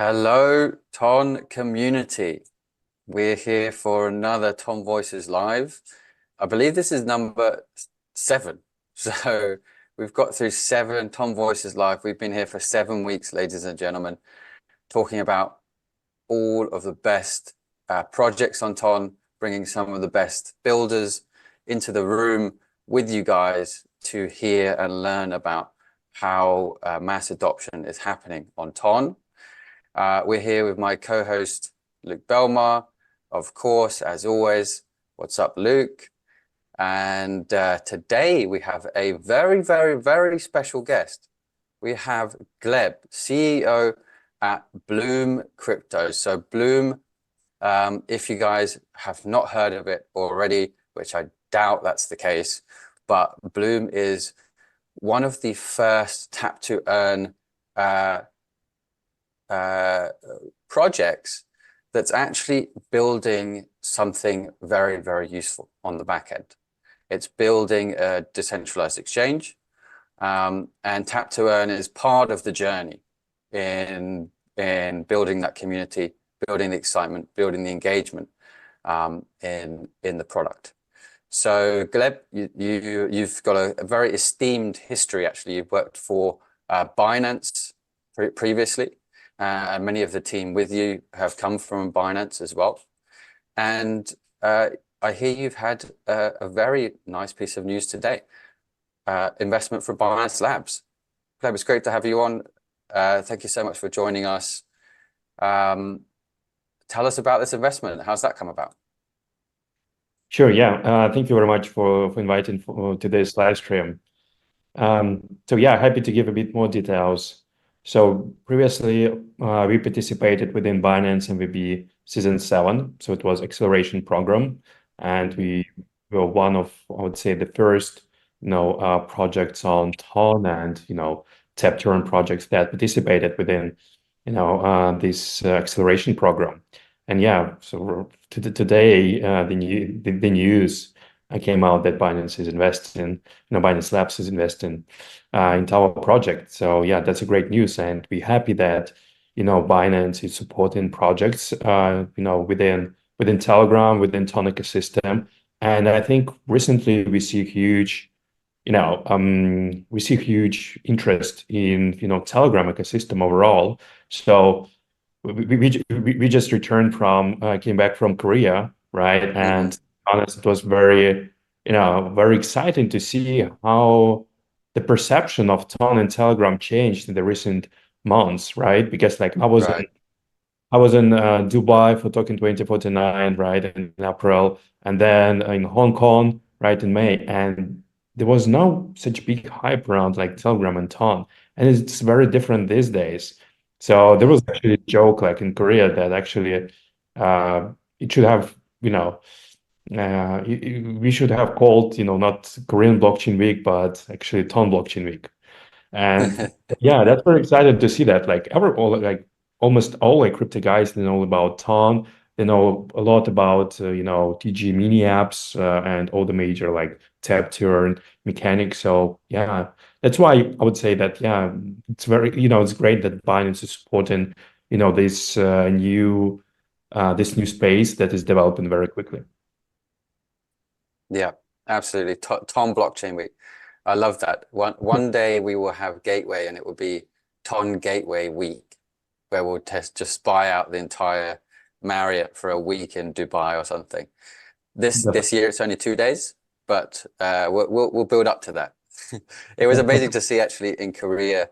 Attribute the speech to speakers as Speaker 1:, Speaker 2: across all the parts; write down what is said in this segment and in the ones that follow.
Speaker 1: Hello, TON community. We're here for another TON Voices Live. I believe this is number 7. So we've got through 7 TON Voices Live. We've been here for 7 weeks, ladies and gentlemen, talking about all of the best projects on TON, bringing some of the best builders into the room with you guys to hear and learn about how mass adoption is happening on TON. We're here with my co-host, Luke Belmar, of course, as always. What's up, Luke? And today we have a very, very, very special guest. We have Gleb, CEO at Blum Crypto. So Blum, if you guys have not heard of it already, which I doubt that's the case, but Blum is one of the first tap-to-earn projects that's actually building something very, very useful on the back end. It's building a decentralized exchange, and Tap2Earn is part of the journey in building that community, building the excitement, building the engagement in the product. So Gleb, you've got a very esteemed history. Actually, you've worked for Binance previously. And many of the team with you have come from Binance as well. And I hear you've had a very nice piece of news today. Investment from Binance Labs. Gleb, it's great to have you on. Thank you so much for joining us. Tell us about this investment. How's that come about?
Speaker 2: Sure, yeah. Thank you very much for inviting to this live stream. So yeah, happy to give a bit more details. So previously, we participated within Binance MVP Season 7. So it was acceleration program. And we were one of, I would say, the first, projects on TON and, Tap2Earn projects that participated within, this acceleration program. And yeah, so today, the news came out that Binance is investing, Binance Labs is investing into our project. So yeah, that's a great news, and we're happy that Binance is supporting projects within Telegram, within TON ecosystem. And I think recently we see huge interest in Telegram ecosystem overall. So we just came back from Korea, right? And honestly, it was very exciting to see how the perception of TON and Telegram changed in the recent months, right? Because like I was in Dubai for Token 2049, right, in April, and then in Hong Kong, right, in May, and there was no such big hype around like Telegram and TON, and it's very different these days. So there was actually a joke like in Korea that actually it should have, we should have called, not Korean Blockchain Week, but actually TON Blockchain Week. And yeah, that's very excited to see that. Like almost all like crypto guys, they know about TON. They know a lot about TG mini apps and all the major like Tap2Earn mechanics. So yeah, that's why I would say that yeah, it's very it's great that Binance is supporting this new space that is developing very quickly.
Speaker 1: Yeah, absolutely. TON Blockchain Week. I love that. One day we will have Gateway, and it will be TON Gateway Week, where we'll just buy out the entire Marriott for a week in Dubai or something. This year it's only 2 days, but we'll build up to that. It was amazing to see actually in Korea.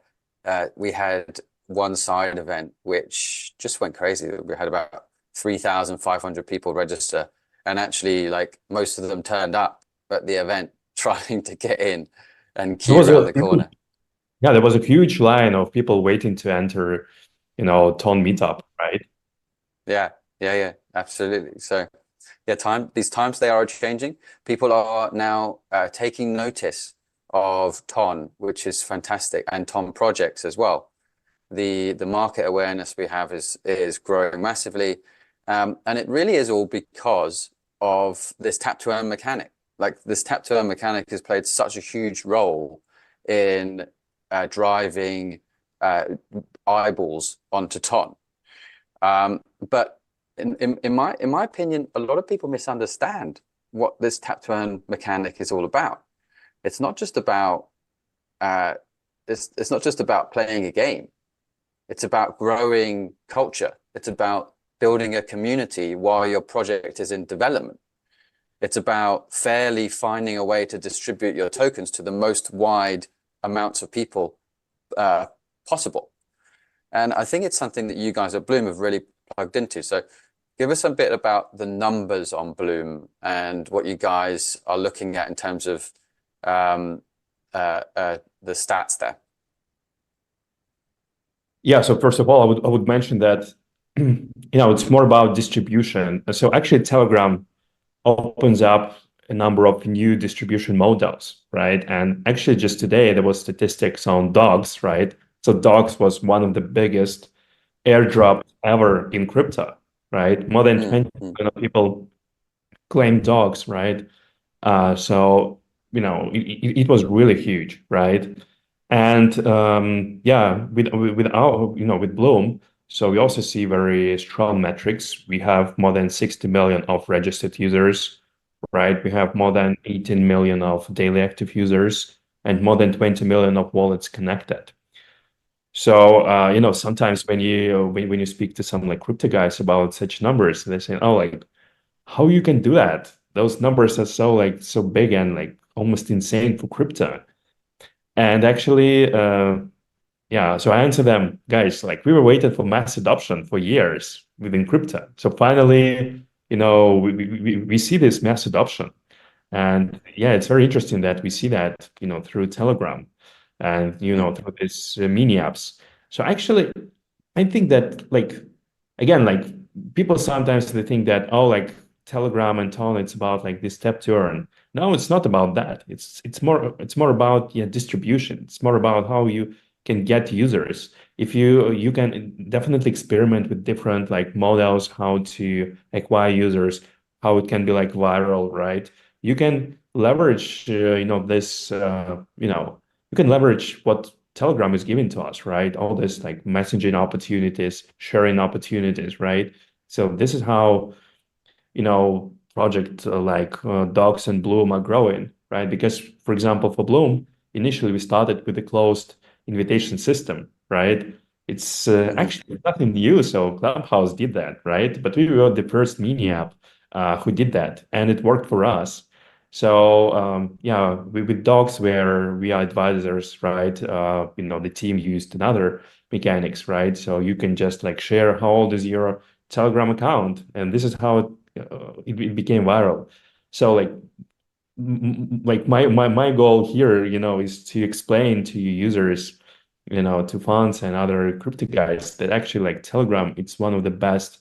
Speaker 1: We had one side event which just went crazy. We had about 3,500 people register, and actually like most of them turned up at the event trying to get in and queue around the corner.
Speaker 2: Yeah, there was a huge line of people waiting to enter, TON meetup, right?
Speaker 1: Yeah, absolutely. So yeah, these times they are changing. People are now taking notice of TON, which is fantastic, and TON projects as well. The market awareness we have is growing massively, and it really is all because of this tap-to-earn mechanic. Like this tap-to-earn mechanic has played such a huge role in driving eyeballs onto TON. But in my opinion, a lot of people misunderstand what this tap-to-earn mechanic is all about. It's not just about it's not just about playing a game. It's about growing culture. It's about building a community while your project is in development. It's about fairly finding a way to distribute your tokens to the most wide amounts of people possible. And I think it's something that you guys at Bloom have really plugged into. So give us a bit about the numbers on Bloom and what you guys are looking at in terms of the stats there.
Speaker 2: Yeah, so first of all, I would mention that it's more about distribution. So actually, Telegram opens up a number of new distribution models, right? And actually, just today there was statistics on dogs, right? So dogs was one of the biggest airdrops ever in crypto, right? More than 20 million people claim dogs, right? So it was really huge, right? And yeah, with Bloom, so we also see very strong metrics. We have more than 60 million of registered users, right? We have more than 18 million of daily active users and more than 20 million of wallets connected. So sometimes when you speak to some like crypto guys about such numbers, they say, "Oh, like how you can do that? Those numbers are so big and like almost insane for crypto." And actually, yeah, so I answer them, guys, like we were waiting for mass adoption for years within crypto. So finally, we see this mass adoption. And yeah, it's very interesting that we see that, through Telegram and, through these mini apps. So actually, I think that again, people sometimes they think that, oh, like Telegram and TON, it's about like this tap-to-earn. No, it's not about that. It's more about distribution. It's more about how you can get users. If you can definitely experiment with different like models, how to acquire users, how it can be like viral, right? You can leverage, this, you can leverage what Telegram is giving to us, right? All this like messaging opportunities, sharing opportunities, right? So this is how, project Docs and Bloom are growing, right? Because, for example, for Bloom, initially we started with a closed invitation system, right? It's actually nothing new. So Clubhouse did that, right? But we were the first mini app who did that, and it worked for us. So yeah, with Docs, where we are advisors, right? The team used another mechanics, right? So you can just like share how old is your Telegram account, and this is how it became viral. So like my goal here, is to explain to users, to funds and other crypto guys that actually like Telegram, it's one of the best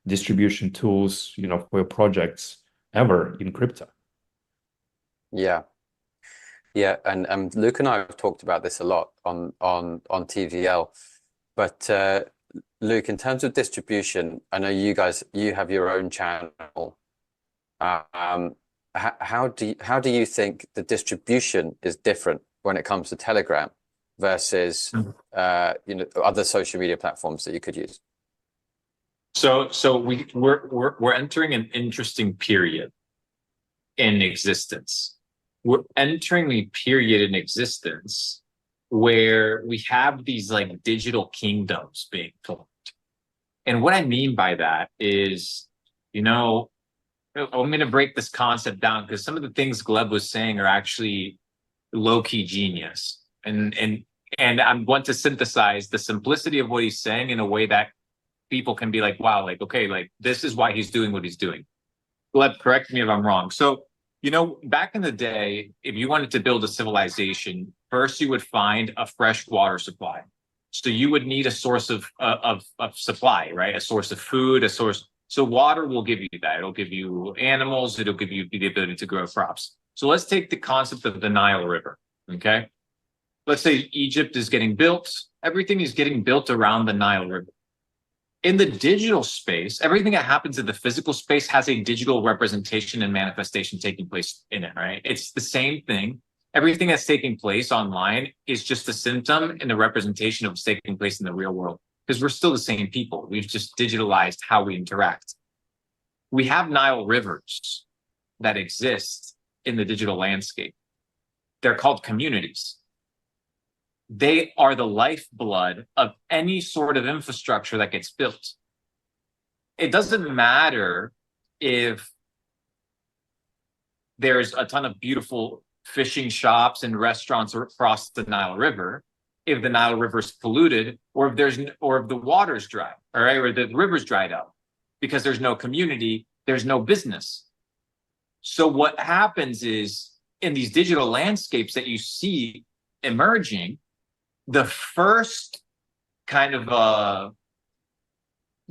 Speaker 2: distribution tools, for your projects ever in crypto.
Speaker 1: Yeah. Yeah, and Luke and I have talked about this a lot on TVL. But Luke, in terms of distribution, I know you have your own channel. How do you think the distribution is different when it comes to Telegram versus other social media platforms that you could use?
Speaker 3: So we're entering an interesting period in existence. We're entering a period in existence where we have these like digital kingdoms being formed. And what I mean by that is, I'm going to break this concept down because some of the things Gleb was saying are actually low-key genius. And I want to synthesize the simplicity of what he's saying in a way that people can be like, wow, like, okay, like this is why he's doing what he's doing. Gleb, correct me if I'm wrong. So, back in the day, if you wanted to build a civilization, first you would find a fresh water supply. So you would need a source of supply, right? A source of food, a source. So water will give you that. It'll give you animals. It'll give you the ability to grow crops. So let's take the concept of the Nile River, okay? Let's say Egypt is getting built. Everything is getting built around the Nile River. In the digital space, everything that happens in the physical space has a digital representation and manifestation taking place in it, right? It's the same thing. Everything that's taking place online is just a symptom and a representation of what's taking place in the real world. because we're still the same people. We've just digitalized how we interact. We have Nile rivers that exist in the digital landscape. They're called communities. They are the lifeblood of any sort of infrastructure that gets built. It doesn't matter if there's a ton of beautiful fishing shops and restaurants across the Nile River, if the Nile River is polluted, or if the water's dry, all right, or the river's dried up, because there's no community, there's no business. So what happens is, in these digital landscapes that you see emerging, the first kind of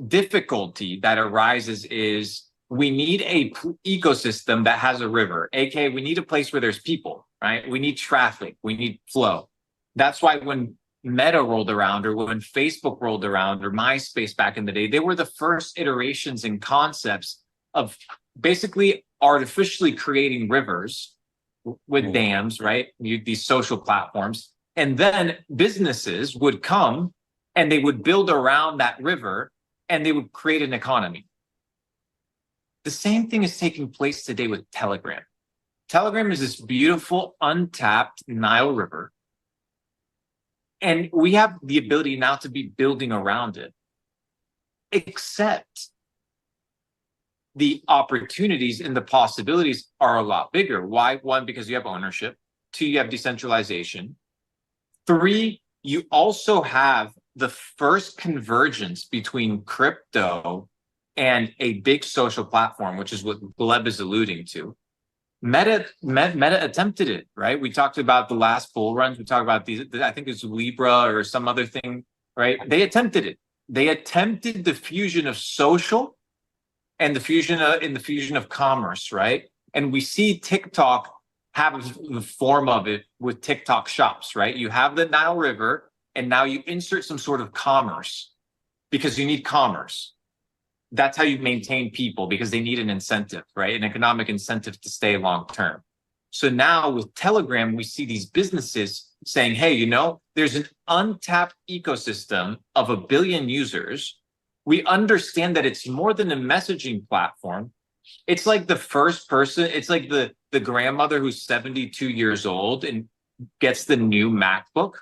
Speaker 3: difficulty that arises is we need a ecosystem that has a river, aka we need a place where there's people, right? We need traffic, we need flow. That's why when Meta rolled around, or when Facebook rolled around, or MySpace back in the day, they were the first iterations and concepts of basically artificially creating rivers with dams, right? These social platforms. And then businesses would come and they would build around that river and they would create an economy. The same thing is taking place today with Telegram. Telegram is this beautiful, untapped Nile River. And we have the ability now to be building around it. Except the opportunities and the possibilities are a lot bigger. Why? One, because you have ownership. Two, you have decentralization. Three, you also have the first convergence between crypto and a big social platform, which is what Gleb is alluding to. Meta attempted it, right? We talked about the last bull runs. We talked about these, I think it's Libra or some other thing, right? They attempted it. They attempted the fusion of social and the fusion of commerce, right? And we see TikTok have the form of it with TikTok shops, right? You have the Nile River, and now you insert some sort of commerce because you need commerce. That's how you maintain people, because they need an incentive, right? An economic incentive to stay long term. So now with Telegram, we see these businesses saying, hey, you know, there's an untapped ecosystem of 1 billion users. We understand that it's more than a messaging platform. It's like the first person, it's like the grandmother who's 72 years old and gets the new MacBook.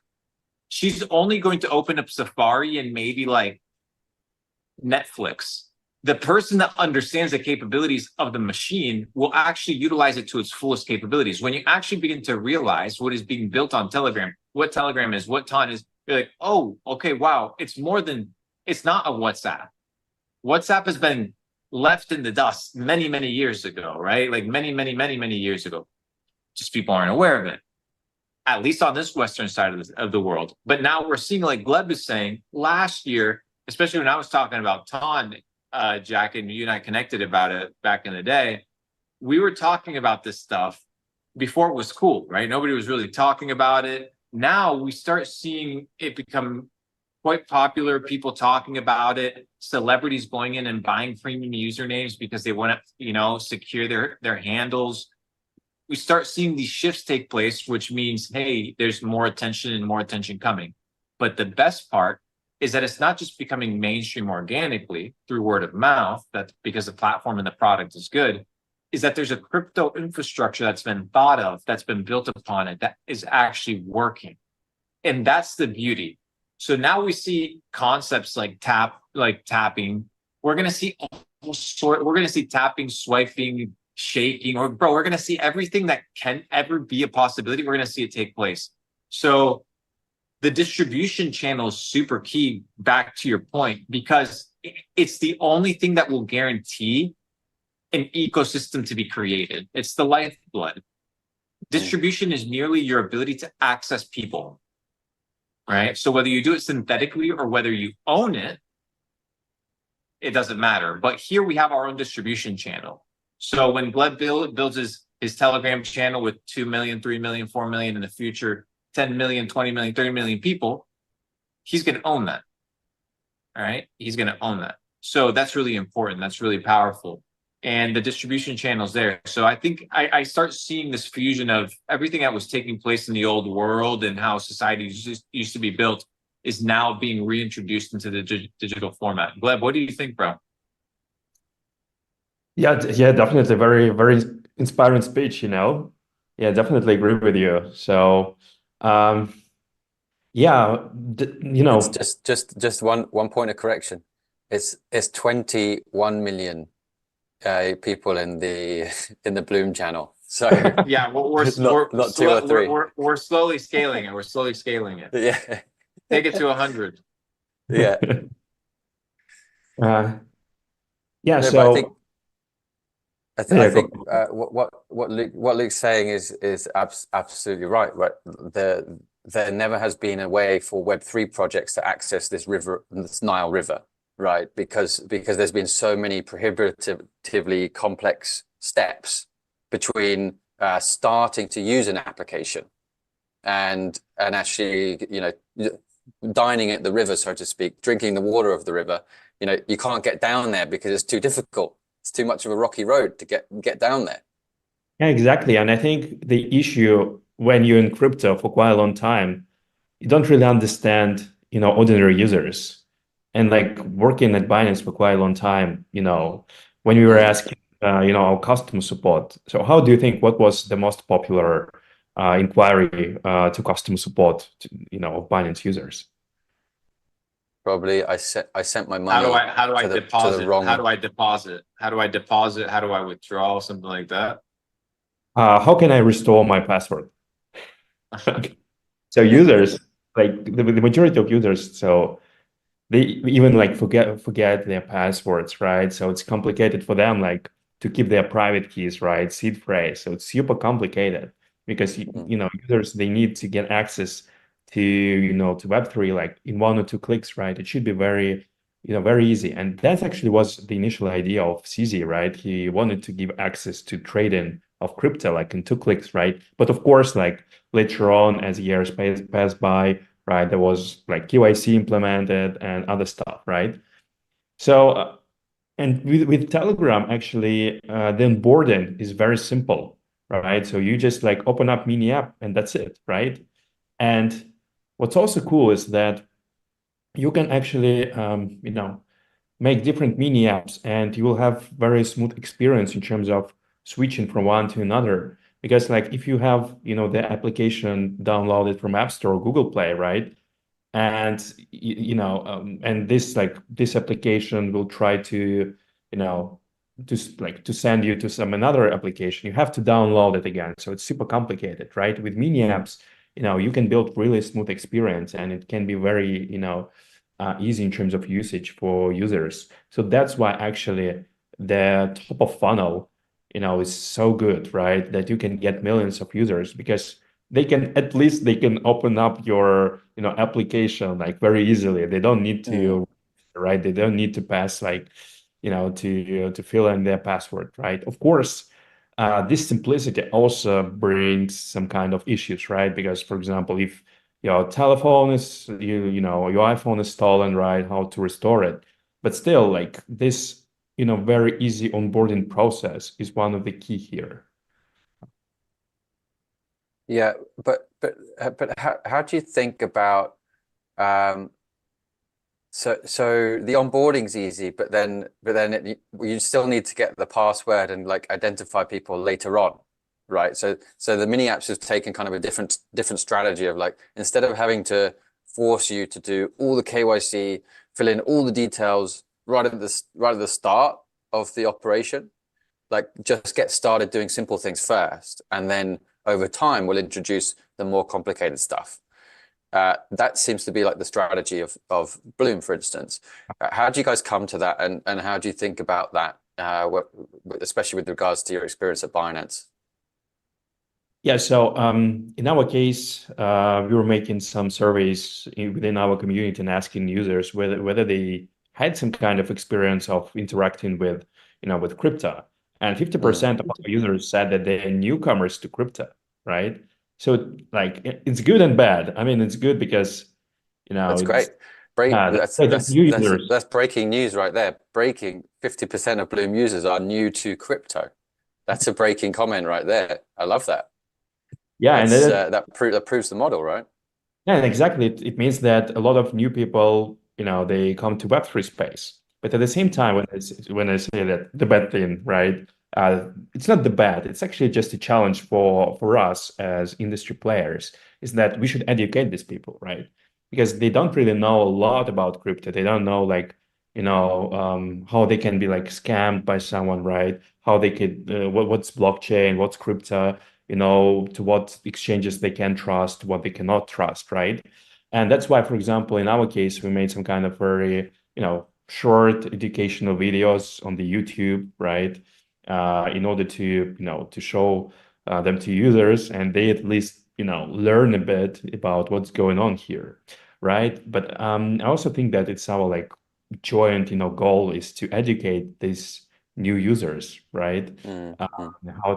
Speaker 3: She's only going to open up Safari and maybe like Netflix. The person that understands the capabilities of the machine will actually utilize it to its fullest capabilities. When you actually begin to realize what is being built on Telegram, what Telegram is, what TON is, you're like, oh, okay, wow, it's more than, it's not a WhatsApp. WhatsApp has been left in the dust many, many years ago, right? Like many, many, many, many years ago. Just people aren't aware of it, at least on this Western side of the world. But now we're seeing, like Gleb is saying, last year, especially when I was talking about TON, Jack, and you and I connected about it back in the day, we were talking about this stuff before it was cool, right? Nobody was really talking about it. Now we start seeing it become quite popular, people talking about it, celebrities going in and buying premium usernames because they want to, you know, secure their handles. We start seeing these shifts take place, which means, hey, there's more attention and more attention coming. But the best part is that it's not just becoming mainstream organically through word of mouth, that because the platform and the product is good, is that there's a crypto infrastructure that's been thought of, that's been built upon it, that is actually working. And that's the beauty. So now we see concepts like tapping. We're going to see we're going to see tapping, swiping, shaking, or we're going to see everything that can ever be a possibility. We're going to see it take place. So the distribution channel is super key, back to your point, because it's the only thing that will guarantee an ecosystem to be created. It's the lifeblood. Distribution is merely your ability to access people, right? So whether you do it synthetically or whether you own it, it doesn't matter. But here we have our own distribution channel. So when Gleb builds his Telegram channel with 2 million, 3 million, 4 million in the future, 10 million, 20 million, 30 million people, he's going to own that. All right. He's going to own that. So that's really important. That's really powerful. And the distribution channel's there. So I think I start seeing this fusion of everything that was taking place in the old world and how society used to be built is now being reintroduced into the digital format. Gleb, what do you think, bro?
Speaker 2: Yeah, definitely very, very inspiring speech, Yeah, definitely agree with you. So, yeah,
Speaker 1: It's just one point of correction. It's 21 million people in the Bloom channel. So
Speaker 3: yeah,
Speaker 1: not two or three.
Speaker 3: We're slowly scaling it. We're slowly scaling it.
Speaker 1: Yeah.
Speaker 3: Take it to 100.
Speaker 1: Yeah.
Speaker 2: Yeah.
Speaker 1: No,
Speaker 2: So
Speaker 1: but I
Speaker 2: yeah,
Speaker 1: think what Luke's saying is absolutely right. Right. There never has been a way for Web3 projects to access this river, this Nile River, right? Because there's been so many prohibitively complex steps between starting to use an application and actually, dining at the river, so to speak, drinking the water of the river. You can't get down there because it's too difficult. It's too much of a rocky road to get down there.
Speaker 2: yeah, exactly. And I think the issue when you're in crypto for quite a long time, you don't really understand, ordinary users. And like working at Binance for quite a long time, when we were asking, our customer support. So how do you think what was the most popular inquiry to customer support, of Binance users?
Speaker 1: Probably I sent my
Speaker 3: How do
Speaker 1: money
Speaker 3: I
Speaker 1: to the
Speaker 3: deposit?
Speaker 1: wrong.
Speaker 3: How do I deposit? How do I deposit? How do I withdraw? Something like that.
Speaker 2: How can I restore my password? So users, like the majority of users, so they even like forget their passwords, right? So it's complicated for them, like to keep their private keys, right? Seed phrase. So it's super complicated because users, they need to get access to Web3 like in 1 or 2 clicks, right? It should be very easy. And that actually was the initial idea of CZ, right? He wanted to give access to trading of crypto like in 2 clicks, right? But of course, like later on, as years passed by, right, there was like KYC implemented and other stuff, right? So, and with Telegram, actually, the onboarding is very simple, right? So you just like open up mini app and that's it, right? And what's also cool is that you can actually, make different mini apps and you will have very smooth experience in terms of switching from one to another. Because like if you have, the application downloaded from App Store or Google Play, right? And and this application will try to, to send you to some another application. You have to download it again. So it's super complicated, right? With mini apps, you can build really smooth experience and it can be very, easy in terms of usage for users. So that's why actually the top of funnel, is so good, right? That you can get millions of users because they can open up your, application like very easily. They don't need to, right? They don't need to pass like, to fill in their password, right? Of course, this simplicity also brings some kind of issues, right? Because for example, if your telephone is your iPhone is stolen, right? How to restore it? But still, like this, very easy onboarding process is one of the key here.
Speaker 1: Yeah, but how do you think about so the onboarding's easy, but then you still need to get the password and like identify people later on, right? So the mini apps have taken kind of a different strategy of like instead of having to force you to do all the KYC, fill in all the details right at the start of the operation, like just get started doing simple things first, and then over time we'll introduce the more complicated stuff. That seems to be like the strategy of Bloom, for instance. How do you guys come to that, and how do you think about that, especially with regards to your experience at Binance?
Speaker 2: Yeah, so in our case, we were making some surveys within our community and asking users whether they had some kind of experience of interacting with, with crypto. And 50% of our users said that they're newcomers to crypto, right? So like it's good and bad. I mean, it's good because,
Speaker 1: That's
Speaker 2: it's
Speaker 1: great. That's
Speaker 2: new users.
Speaker 1: that's breaking news right there. Breaking 50% of Bloom users are new to crypto. That's a breaking comment right there. I love that.
Speaker 2: Yeah, and
Speaker 1: That proves the model, right?
Speaker 2: Yeah, exactly. It means that a lot of new people, they come to Web3 space. But at the same time, when I say that the bad thing, right? It's not the bad. It's actually just a challenge for us as industry players, is that we should educate these people, right? Because they don't really know a lot about crypto. They don't know like, how they can be like scammed by someone, right? How they could, what's blockchain, what's crypto, to what exchanges they can trust, what they cannot trust, right? And that's why, for example, in our case, we made some kind of very, short educational videos on the YouTube, right? In order to, to show them to users, and they at least, learn a bit about what's going on here, right? But I also think that it's our like joint, goal is to educate these new users, right? How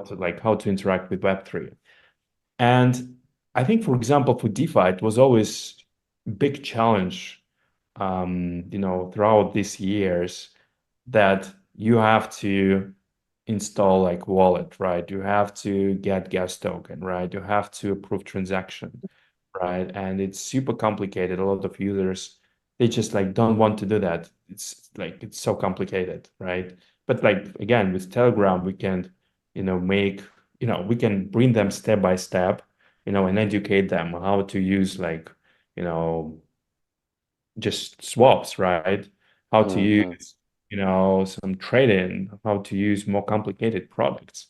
Speaker 2: to interact with Web3. And I think, for example, for DeFi, it was always a big challenge, throughout these years that you have to install like wallet, right? You have to get gas token, right? You have to approve transaction, right? And it's super complicated. A lot of users, they just like don't want to do that. It's like it's so complicated, right? But like again, with Telegram, we can, make, we can bring them step by step, and educate them how to use like, you know, just swaps, right? How to
Speaker 1: Mm-hmm.
Speaker 2: use, some trading, how to use more complicated products.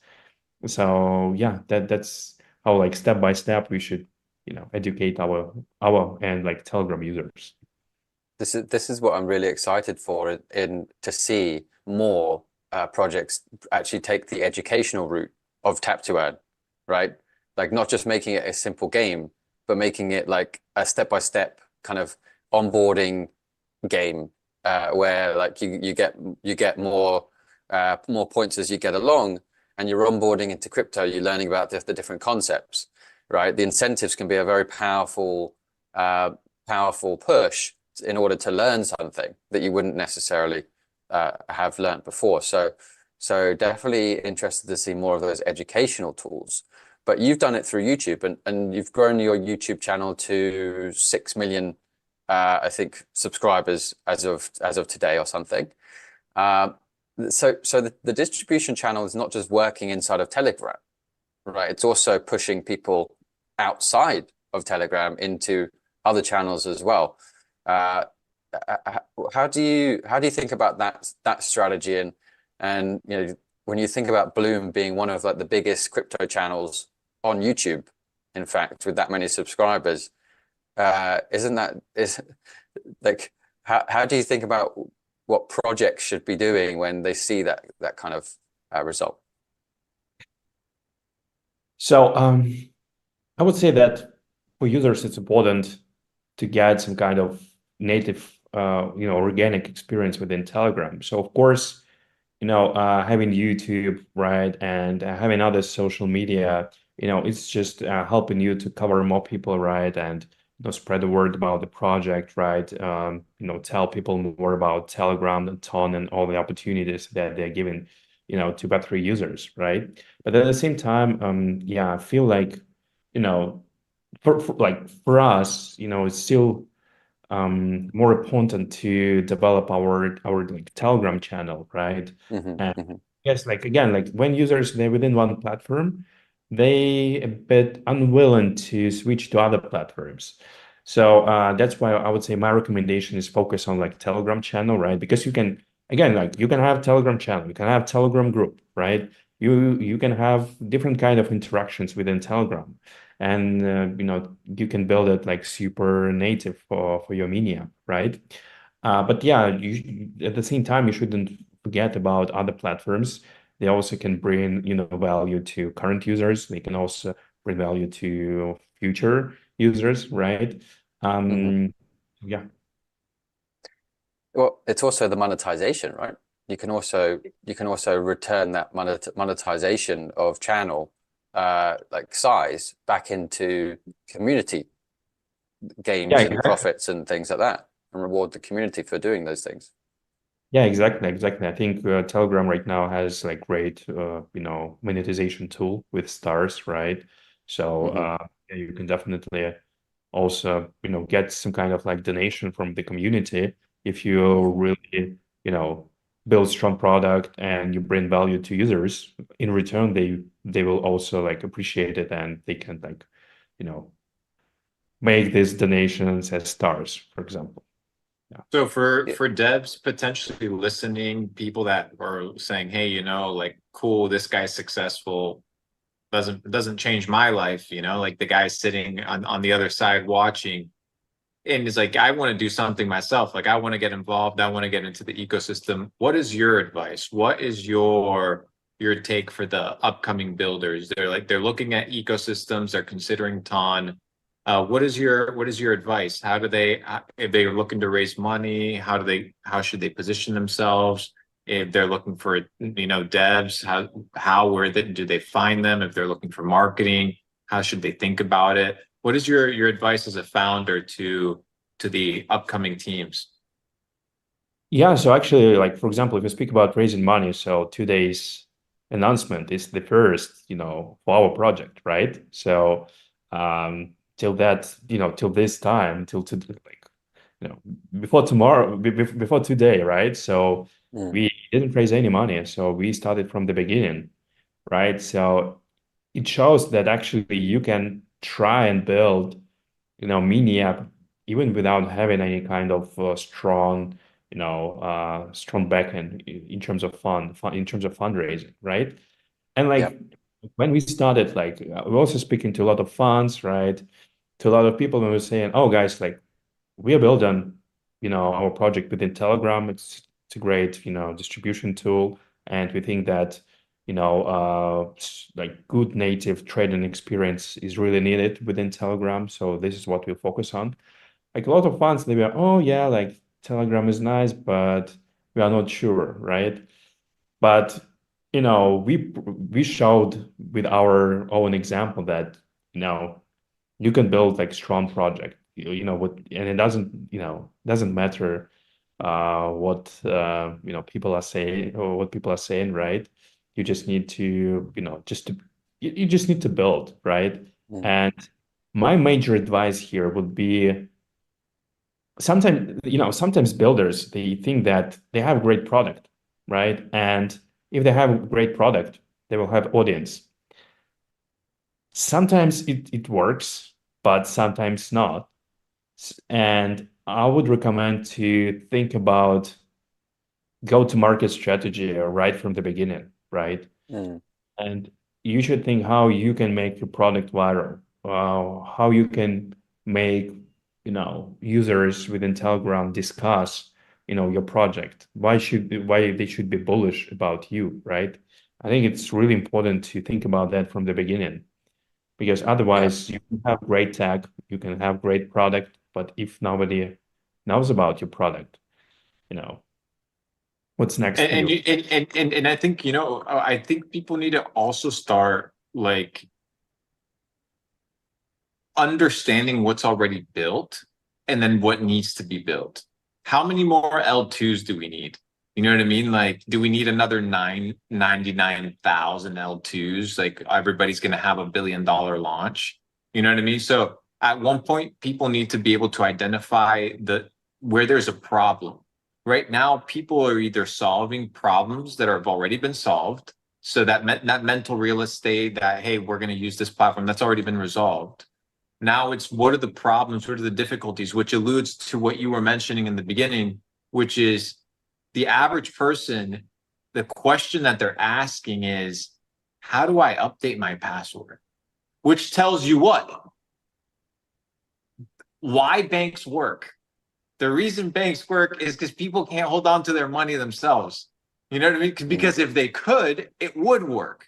Speaker 2: So yeah, that's how like step by step we should, educate our and like Telegram users.
Speaker 1: This is what I'm really excited for in to see more projects actually take the educational route of Tap2Earn, right? Like not just making it a simple game, but making it like a step-by-step kind of onboarding game where like you get more points as you get along, and you're onboarding into crypto. You're learning about the different concepts, right? The incentives can be a very powerful push in order to learn something that you wouldn't necessarily have learned before. So definitely interested to see more of those educational tools. But you've done it through YouTube, and you've grown your YouTube channel to 6 million, I think, subscribers as of today or something. So the distribution channel is not just working inside of Telegram, right? It's also pushing people outside of Telegram into other channels as well. Uh, how do you think about that strategy, and when you think about Bloom being one of like the biggest crypto channels on YouTube, in fact, with that many subscribers, isn't that is like how do you think about what projects should be doing when they see that kind of result?
Speaker 2: So I would say that for users, it's important to get some kind of native, organic experience within Telegram. So of course, having YouTube, right, and having other social media, it's just helping you to cover more people, right, and spread the word about the project, right. Tell people more about Telegram and TON and all the opportunities that they're giving, to Web3 users, right. But at the same time, yeah, I feel like, for us, it's still more important to develop our like Telegram channel, right?
Speaker 1: Mm-hmm,
Speaker 2: And
Speaker 1: mm-hmm,
Speaker 2: yes, like again, like when users they're within one platform, they a bit unwilling to switch to other platforms. So that's why I would say my recommendation is focus on like Telegram channel, right? Because you can again like you can have Telegram channel, you can have Telegram group, right? You can have different kind of interactions within Telegram, and you can build it like super native for your media, right? But yeah, at the same time you shouldn't forget about other platforms. They also can bring value to current users. They can also bring value to future users, right?
Speaker 1: mm-hmm.
Speaker 2: Yeah.
Speaker 1: Well, it's also the monetization, right? You can also return that monetization of channel like size back into community
Speaker 2: Yeah,
Speaker 1: gains and
Speaker 2: exactly.
Speaker 1: profits and things like that, and reward the community for doing those things.
Speaker 2: Yeah, exactly. I think Telegram right now has like great, monetization tool with stars, right? So
Speaker 1: Hmm.
Speaker 2: yeah, you can definitely also, get some kind of like donation from the community if you really, build strong product and you bring value to users. In return, they will also like appreciate it, and they can like, make these donations as stars, for example. Yeah.
Speaker 3: So for devs potentially listening, people that are saying, hey, like, cool, this guy's successful, doesn't change my life, like the guy sitting on the other side watching, and is like, I want to do something myself, like I want to get involved, I want to get into the ecosystem. What is your advice? What is your take for the upcoming builders? They're looking at ecosystems, they're considering TON. What is your advice? How do they, if they're looking to raise money, how should they position themselves? If they're looking for, devs, where do they find them? If they're looking for marketing, how should they think about it? What is your advice as a founder to the upcoming teams?
Speaker 2: Yeah, so actually, like, for example, if you speak about raising money, so today's announcement is the first, for our project, right? So till this time, till to like, before tomorrow, before today, right? So we didn't raise any money, so we started from the beginning, right? So it shows that actually you can try and build, mini app even without having any kind of strong, strong backend in terms of in terms of fundraising, right? And like when we started, like we're also speaking to a lot of funds, right? To a lot of people, and we're saying, oh guys, like we are building, our project within Telegram. It's a great, distribution tool, and we think that, like good native trading experience is really needed within Telegram. So this is what we'll focus on. Like a lot of funds, they were, oh yeah, like Telegram is nice, but we are not sure, right? But we showed with our own example that you can build like strong project. What, and it doesn't matter what people are saying, or what people are saying, right? You just need to you just need to build, right? And my major advice here would be, sometimes builders, they think that they have a great product, right? And if they have a great product, they will have audience. Sometimes it works, but sometimes not. And I would recommend to think about go-to-market strategy right from the beginning, right? And you should think how you can make your product viral, how you can make, users within Telegram discuss, your project. Why they should be bullish about you, right? I think it's really important to think about that from the beginning, because otherwise you can have great tech, you can have great product, but if nobody knows about your product, what's next for you?
Speaker 3: And I think, I think people need to also start like understanding what's already built and then what needs to be built. How many more L2s do we need? You know what I mean? Like, do we need another 99,000 L2s? Like everybody's going to have $1 billion launch. You know what I mean? So at one point, people need to be able to identify where there's a problem. Right now, people are either solving problems that have already been solved. So that mental real estate that, hey, we're going to use this platform, that's already been resolved. Now it's, what are the problems? What are the difficulties? Which alludes to what you were mentioning in the beginning, which is the average person, the question that they're asking is, how do I update my password? Which tells you what? Why banks work. The reason banks work is because people can't hold on to their money themselves. You know what I mean? Because if they could, it would work.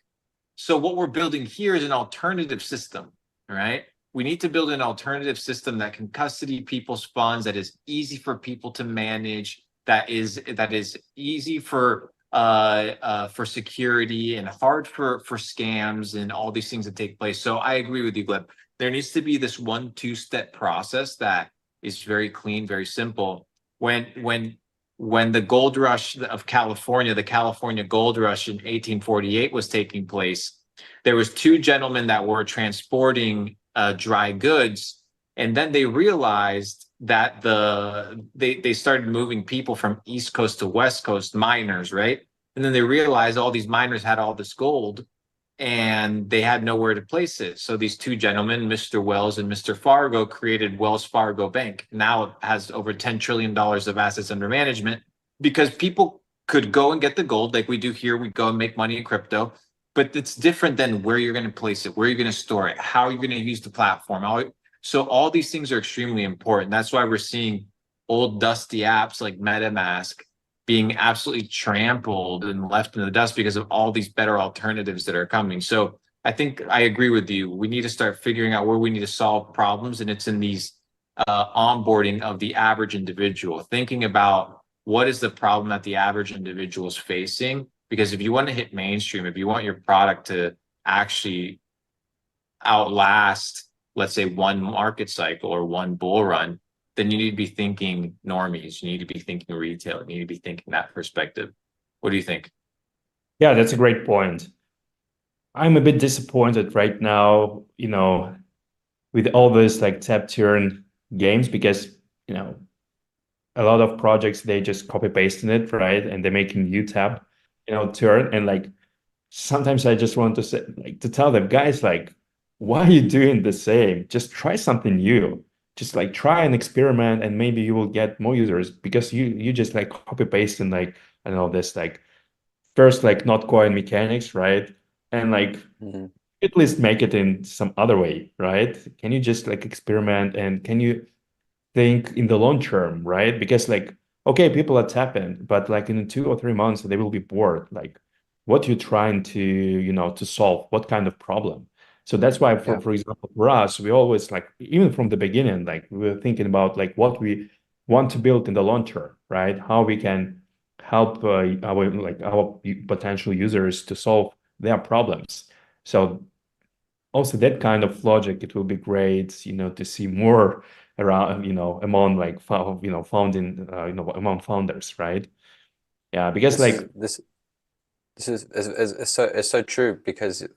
Speaker 3: So what we're building here is an alternative system, right? We need to build an alternative system that can custody people's funds, that is easy for people to manage, that is easy for security and hard for scams and all these things that take place. So I agree with you, Gleb. There needs to be this 1-2-step process that is very clean, very simple. When the gold rush of California, the California gold rush in 1848 was taking place, there was 2 gentlemen that were transporting dry goods, And then they realized that they started moving people from East Coast to West Coast, miners, right? And then they realized all these miners had all this gold and they had nowhere to place it. So these two gentlemen, Mr. Wells and Mr. Fargo, created Wells Fargo Bank. Now it has over $10 trillion of assets under management because people could go and get the gold like we do here. We go and make money in crypto, but it's different than where you're going to place it, where you're going to store it, how you're going to use the platform. So all these things are extremely important. That's why we're seeing old dusty apps like MetaMask being absolutely trampled and left in the dust because of all these better alternatives that are coming. So I think I agree with you. We need to start figuring out where we need to solve problems, and it's in these onboarding of the average individual, thinking about what is the problem that the average individual is facing. Because if you want to hit mainstream, if you want your product to actually outlast, let's say, one market cycle or one bull run, then you need to be thinking normies. You need to be thinking retail. You need to be thinking that perspective. What do you think?
Speaker 2: Yeah, that's a great point. I'm a bit disappointed right now, with all this like Tap2Earn games, because, a lot of projects, they just copy pasting it, right? And they're making new tab, turn. And like, sometimes I just want to say, like, to tell them, guys, like, why are you doing the same? Just try something new. Just like try and experiment, and maybe you will get more users, because you just like copy paste and like, I don't know, this like first like not coin mechanics, right? And like at least make it in some other way, right? Can you just like experiment, and can you think in the long term, right? Because like, okay, people are tapping, but like in 2 or 3 months, they will be bored. Like, what you're trying to solve, what kind of problem? So that's why, for example, for us, we always like, even from the beginning, like we were thinking about like what we want to build in the long term, right? How we can help our potential users to solve their problems. So also that kind of logic, it will be great, to see more around, among like founding, among founders, right? Yeah, because
Speaker 1: it's so true, because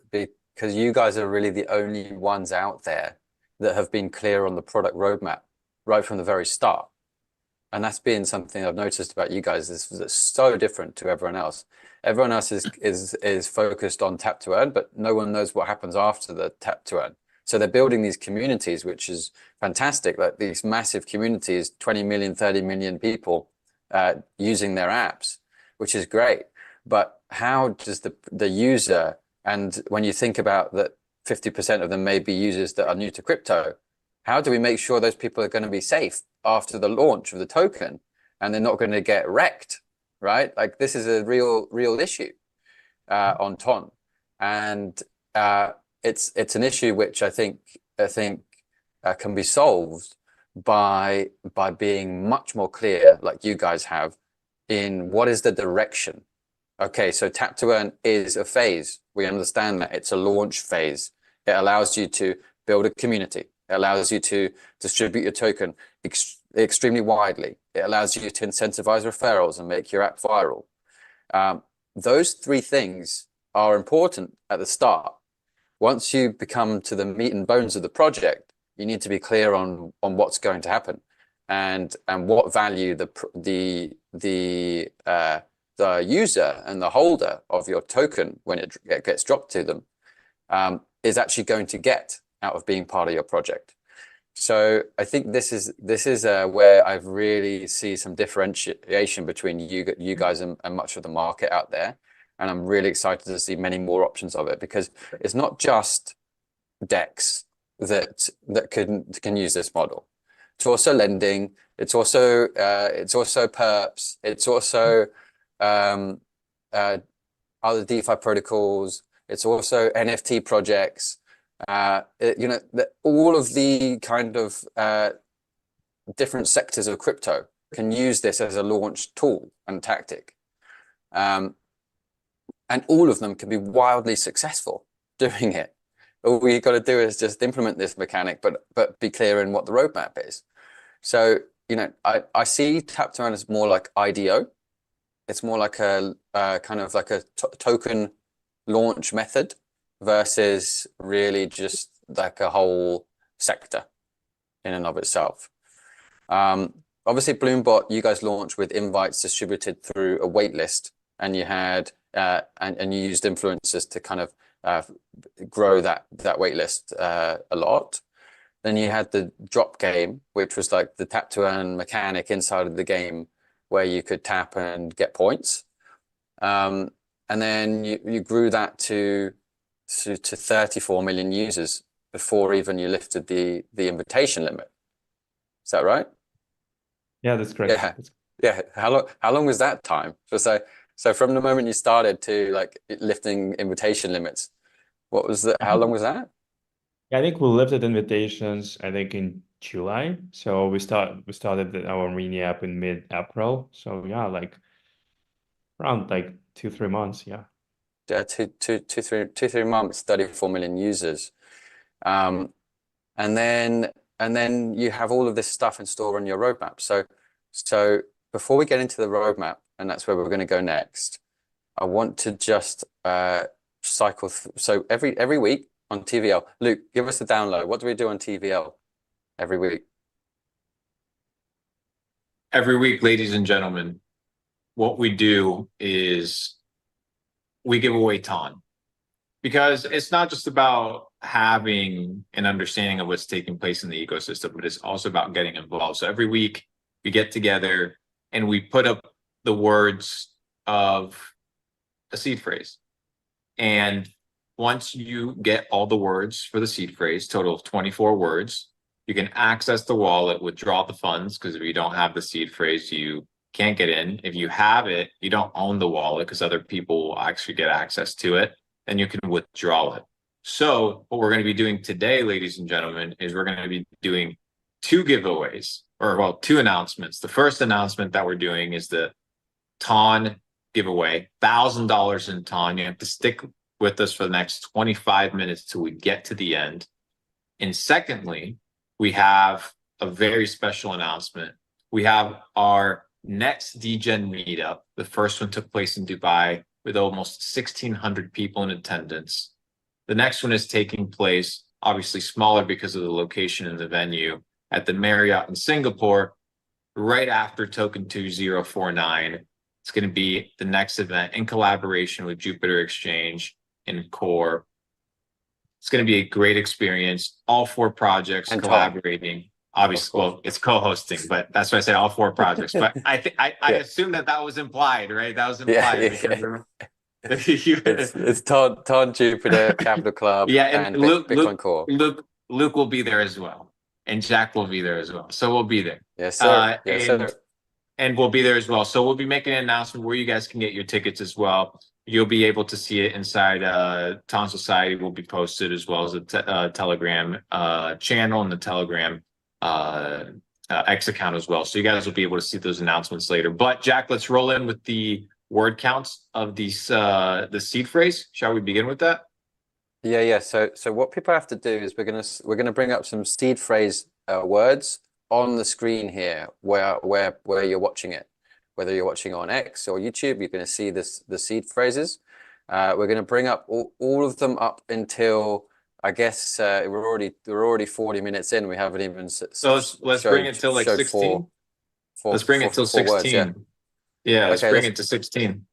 Speaker 1: you guys are really the only ones out there that have been clear on the product roadmap right from the very start. And that's been something I've noticed about you guys, is that's so different to everyone else. Everyone else is focused on Tap2Earn, but no one knows what happens after the Tap2Earn. So they're building these communities, which is fantastic, like these massive communities, 20 million, 30 million people using their apps, which is great. But how does the user, and when you think about that 50% of them may be users that are new to crypto, how do we make sure those people are going to be safe after the launch of the token and they're not going to get wrecked, right? Like, this is a real issue on TON. And it's an issue which I think can be solved by being much more clear, like you guys have, in what is the direction. Okay, so Tap2Earn is a phase. We understand that it's a launch phase. It allows you to build a community. It allows you to distribute your token extremely widely. It allows you to incentivize referrals and make your app viral. Those three things are important at the start. Once you become to the meat and bones of the project, you need to be clear on what's going to happen and what value the user and the holder of your token, when it gets dropped to them, is actually going to get out of being part of your project. So I think this is where I really see some differentiation between you guys and much of the market out there. And I'm really excited to see many more options of it, because it's not just DEX that can use this model. It's also lending. It's also perps. It's also other DeFi protocols. It's also NFT projects. All of the kind of different sectors of crypto can use this as a launch tool and tactic. And all of them can be wildly successful doing it. All we got to do is just implement this mechanic, but be clear in what the roadmap is. So, I see Tap2Earn as more like IDO. It's more like a kind of like a token launch method versus really just like a whole sector. in and of itself. Obviously, Bloombot, you guys launched with invites distributed through a waitlist, and you had and you used influencers to kind of grow that waitlist a lot. Then you had the drop game, which was like the tap to earn mechanic inside of the game where you could tap and get points. And then you grew that to 34 million users before even you lifted the invitation limit. Is that right?
Speaker 2: Yeah, that's correct.
Speaker 1: Yeah. How long was that time? So from the moment you started to like lifting invitation limits, how long was that?
Speaker 2: Yeah, I think we lifted invitations, I think in July. So we started our mini app in mid-April. So yeah, like around like 2-3 months. Yeah.
Speaker 1: Yeah, 3 months, 34 million users. And then you have all of this stuff in store on your roadmap. So before we get into the roadmap, and that's where we're going to go next, I want to just cycle through. So every week on TVL, Luke, give us the download. What do we do on TVL every week?
Speaker 3: Every week, ladies and gentlemen, what we do is we give away TON, because it's not just about having an understanding of what's taking place in the ecosystem, but it's also about getting involved. So every week we get together and we put up the words of a seed phrase. And once you get all the words for the seed phrase, total of 24 words, you can access the wallet, withdraw the funds, because if you don't have the seed phrase, you can't get in. If you have it, you don't own the wallet because other people will actually get access to it, and you can withdraw it. So what we're going to be doing today, ladies and gentlemen, is we're going to be doing 2 giveaways, or well, 2 announcements. The first announcement that we're doing is the TON giveaway, $1,000 in TON. You have to stick with us for the next 25 minutes till we get to the end. And secondly, we have a very special announcement. We have our next DGen meetup. The first one took place in Dubai with almost 1,600 people in attendance. The next one is taking place, obviously smaller because of the location and the venue, at the Marriott in Singapore, right after Token 2049. It's going to be the next event in collaboration with Jupiter Exchange and Core. It's going to be a great experience. All 4 projects and collaborating. Obviously, well, it's co-hosting, but that's why I say all 4 projects. But I assume that was implied, right? That was implied.
Speaker 1: It's TON, Jupiter, Capital Club, and Bitcoin Core.
Speaker 3: Luke will be there as well, and Jack will be there as well. So we'll be there.
Speaker 1: Yes, sir. Yes, sir.
Speaker 3: And we'll be there as well. So we'll be making an announcement where you guys can get your tickets as well. You'll be able to see it inside TON Society. Will be posted, as well as the Telegram channel and the Telegram X account as well. So you guys will be able to see those announcements later. But Jack, let's roll in with the word counts of these the seed phrase. Shall we begin with that?
Speaker 1: Yeah. So what people have to do is we're gonna bring up some seed phrase words on the screen here where you're watching it. Whether you're watching on X or YouTube, you're going to see the seed phrases. We're going to bring up all of them up until, I guess, we're already 40 minutes in. We haven't even
Speaker 3: so let's bring it till like 16. Let's bring it till 16. Words, yeah, let's bring it to 16.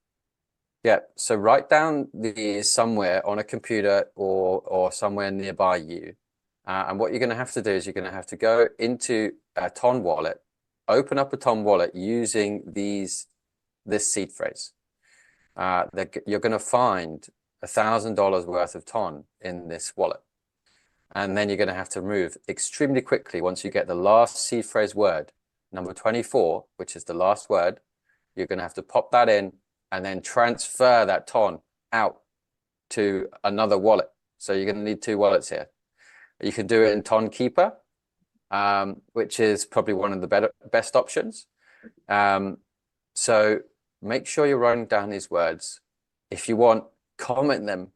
Speaker 1: Yeah, so write down these somewhere on a computer or somewhere nearby you. And what you're going to have to do is you're going to have to go into a TON wallet, open up a TON wallet using this seed phrase. You're going to find $1,000 worth of TON in this wallet. And then you're going to have to move extremely quickly once you get the last seed phrase word, number 24, which is the last word. You're going to have to pop that in and then transfer that TON out to another wallet. So you're going to need 2 wallets here. You can do it in TON Keeper, which is probably one of the best options. So make sure you're writing down these words. If you want, comment them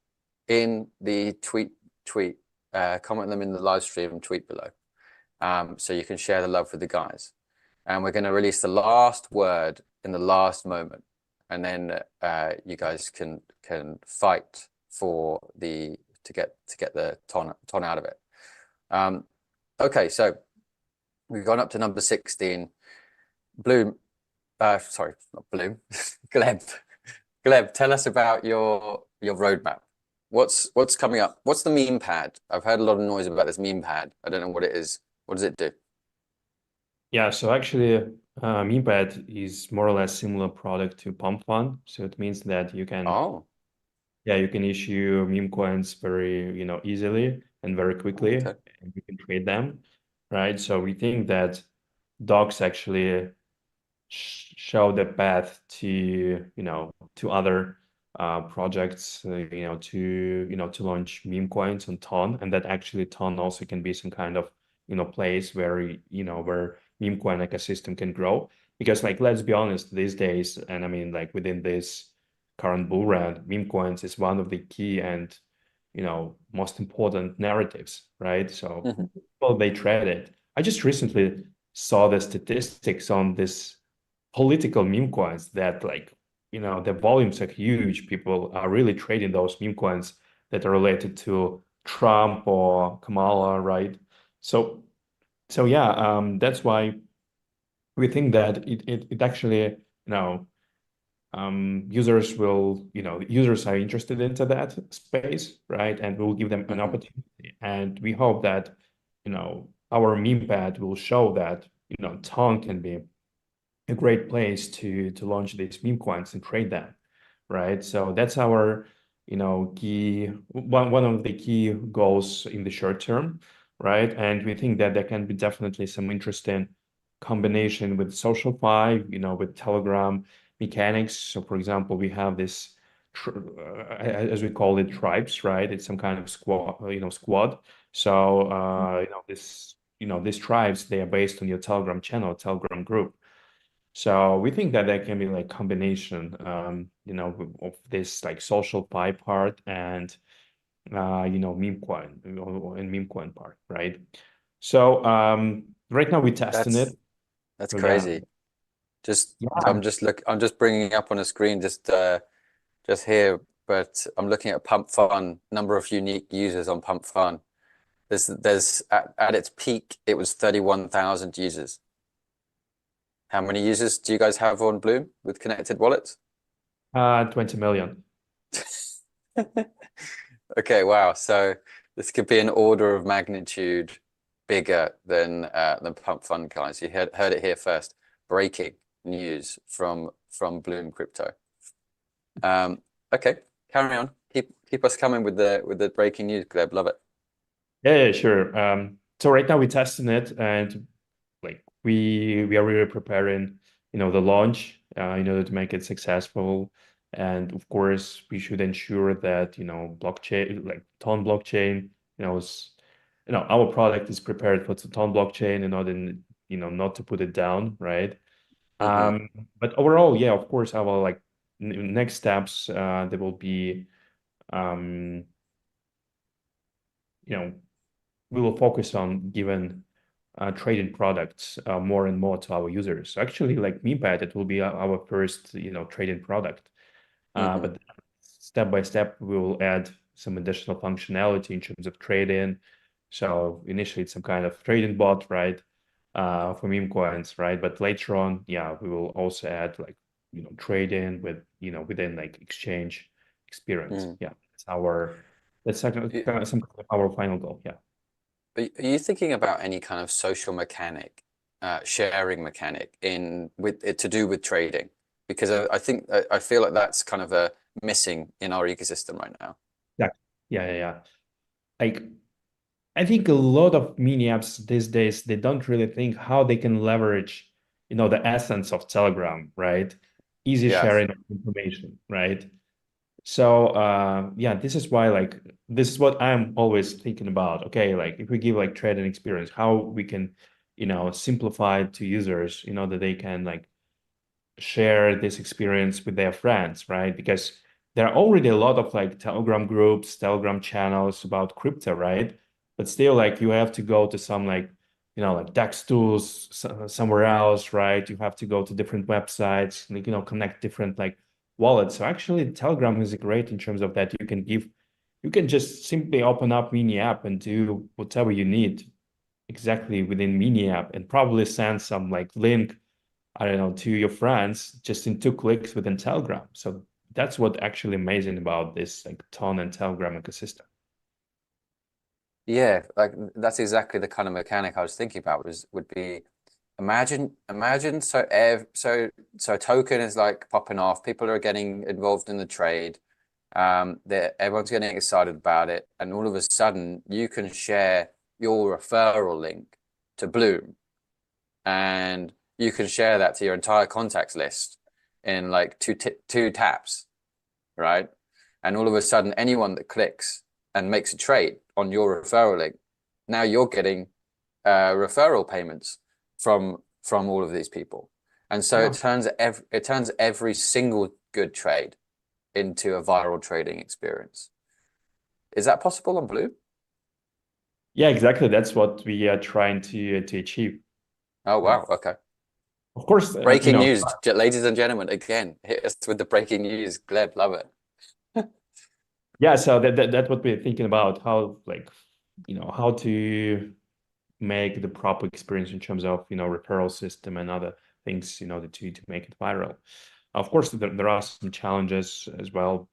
Speaker 1: in the tweet, comment them in the live stream and tweet below. So you can share the love with the guys. And we're going to release the last word in the last moment. And then you guys can fight for to get the TON out of it. Okay, so We've gone up to number 16. Bloom, sorry, not Bloom, Gleb, tell us about your roadmap. What's coming up? What's the meme pad? I've heard a lot of noise about this meme pad. I don't know what it is. What does it do?
Speaker 2: Yeah, so actually, MemePad is more or less similar product to Pump Fund. So it means that you can,
Speaker 1: Oh,
Speaker 2: you can issue meme coins very, easily and very quickly,
Speaker 1: okay.
Speaker 2: and you can trade them, right? So we think that docs actually show the path to, to other projects, to launch meme coins on TON, and that actually TON also can be some kind of, place where, where meme coin ecosystem can grow. Because like, let's be honest, these days, and I mean, like within this current bull run, meme coins is one of the key and, most important narratives, right? So
Speaker 1: Mm-hmm.
Speaker 2: people, they trade it. I just recently saw the statistics on this political meme coins that like, the volumes are huge. People are really trading those meme coins that are related to Trump or Kamala, right? So yeah, that's why we think that it actually, users will, users are interested into that space, right? And we'll give them an
Speaker 1: Mm-hmm.
Speaker 2: opportunity. And we hope that, our meme pad will show that, TON can be a great place to launch these meme coins and trade them, right? So that's our, key one of the key goals in the short term, right? And we think that there can be definitely some interesting combination with SocialFi, with Telegram mechanics. So for example, we have this as we call it, tribes, right? It's some kind of squad. So these tribes, they are based on your Telegram channel, Telegram group. So we think that there can be like combination, of this like social pie part and, meme coin and meme coin part, right? So right now we're testing
Speaker 1: That's
Speaker 2: it.
Speaker 1: that's
Speaker 2: So yeah,
Speaker 1: crazy. Just
Speaker 2: yeah,
Speaker 1: I'm just bringing up on a screen just here, but I'm looking at Pump Fun, number of unique users on Pump Fun. There's at its peak it was 31,000 users. How many users do you guys have on Bloom with connected wallets?
Speaker 2: 20 million.
Speaker 1: Okay, wow. So this could be an order of magnitude bigger than Pump Fund, guys. You heard it here first. Breaking news from Bloom Crypto. Okay, carry on. Keep us coming with the breaking news, Gleb. Love it.
Speaker 2: Yeah, sure. So right now we're testing it, and like we are really preparing, the launch, in order to make it successful. And of course, we should ensure that, blockchain, like TON blockchain, our product is prepared for the TON blockchain in order, not to put it down, right?
Speaker 1: Mm-hmm.
Speaker 2: But overall, yeah, of course, our like next steps, there will be, um, we will focus on giving trading products more and more to our users. So actually, like MemePad, it will be our first, trading product.
Speaker 1: Mm-hmm.
Speaker 2: But step by step, we will add some additional functionality in terms of trading. So initially, it's some kind of trading bot, right, for meme coins, right? But later on, yeah, we will also add like, trading with, within like exchange experience.
Speaker 1: Mm.
Speaker 2: Yeah, that's some kind of our final goal. Yeah.
Speaker 1: Are you thinking about any kind of social mechanic, sharing mechanic in with it to do with trading? Because I think I feel like that's kind of a missing in our ecosystem right now.
Speaker 2: Yeah, yeah. Like, I think a lot of mini apps these days, they don't really think how they can leverage, the essence of Telegram, right? Easy
Speaker 1: Yes.
Speaker 2: sharing of information, right? So yeah, this is why like this is what I'm always thinking about. Okay, like if we give like trading experience, how we can, simplify it to users, that they can like share this experience with their friends, right? Because there are already a lot of like Telegram groups, Telegram channels about crypto, right? But still, like you have to go to some like, like DEX tools somewhere else, right? You have to go to different websites, like, connect different like wallets. So actually, Telegram is great in terms of that you can just simply open up mini app and do whatever you need exactly within mini app and probably send some like link, I don't know, to your friends just in 2 clicks within Telegram. So that's what actually amazing about this like TON and Telegram ecosystem.
Speaker 1: Yeah, like that's exactly the kind of mechanic I was thinking about would be imagine so token is like popping off, people are getting involved in the trade, everyone's getting excited about it, and all of a sudden you can share your referral link to Bloom, and you can share that to your entire contacts list in like two taps, right? And all of a sudden anyone that clicks and makes a trade on your referral link, now you're getting referral payments from all of these people, and so it turns every single good trade into a viral trading experience. Is that possible on Blue?
Speaker 2: Yeah, exactly. That's what we are trying to achieve.
Speaker 1: Oh wow, okay.
Speaker 2: Of course,
Speaker 1: Breaking news, ladies and gentlemen. Again, hit us with the breaking news. Gleb, love it.
Speaker 2: Yeah, so that's what we're thinking about, how like how to make the proper experience in terms of referral system and other things to make it viral. Of course, there are some challenges as well,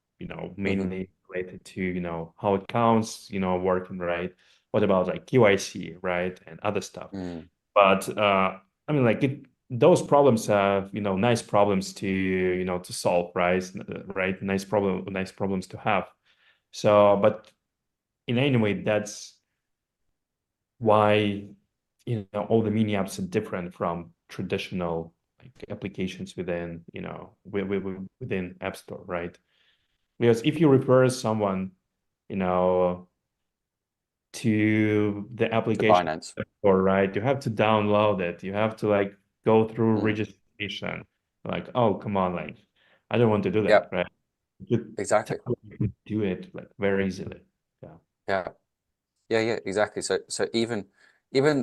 Speaker 2: mainly related to how it counts, working right. What about like KYC, right, and other stuff. But I mean, like those problems have nice problems to solve, right? Right, nice problems to have. So, but in any way, that's why all the mini apps are different from traditional like applications within within App Store, right? Because if you refer someone to the application
Speaker 1: Binance.
Speaker 2: Store, right, you have to download it, you have to like go through
Speaker 1: Mm.
Speaker 2: registration. Like, oh, come on, like I don't want to do that,
Speaker 1: Yep.
Speaker 2: right? You
Speaker 1: Exactly.
Speaker 2: could do it like very easily.
Speaker 1: Yeah. Yeah, exactly. So even